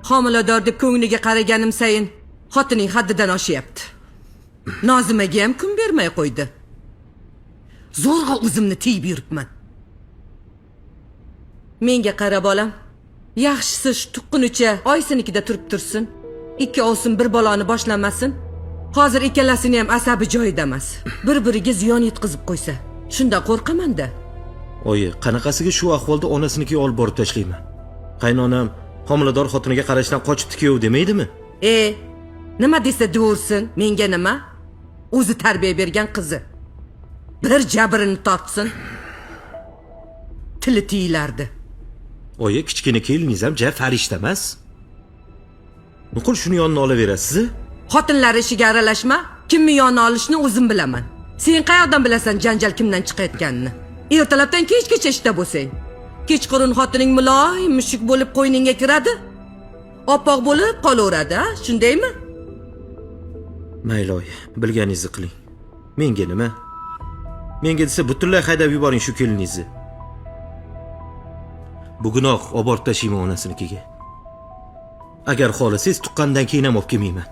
Homilador deb ko'ngliga qaraganim sayin xotining haddidan oshyapti. Nozimaga ham kun bermay qo'ydi. Zo'rg'a o'zimni tiyib yuribman. Menga qara bolam. Yaxshisi shu tuqqunicha Oysinikida turib tursin. Ikki ovsin bir bolani boshlamasin. Hozir ikkalasini ham asabi joyida emas. Bir-biriga ziyon yetkazib qo'ysa, shunda qo'rqaman-da. Oyi, qanaqasiga shu ahvolda onasinikiga olib borib tashlayman. Qaynonam homilador xotiniga qarashdan qochibdi-ku demaydimi? Nima desa devorsin, menga nima? O'zi tarbiya bergan qizi. Bir jabrini tortsin. Tili tiyilardi. Oyi, kichkina keliningiz ham ja farishta emas. Nuqul shuni yonini olaverasiz? Xotinlar ishiga aralashma. Kimni yonini olishni o'zim bilaman. Sen qayoqdan bilasan janjal kimdan chiqayotganini? Ertalabdan kechgacha ishda bo'lsang. Kechqurun xotining muloyim mushuk bo'lib qo'yningga kiradi. Oppoq bo'lib qolaveradi, shundaymi? Mayli oyi, bilganingizni qiling. Menga nima? Menga desa butunlay haydab yuboring shu keliningizni. Bugunoq olib borib tashlayman onasinikiga. Agar xohlasangiz tuqqandan keyin ham olib kelmayman.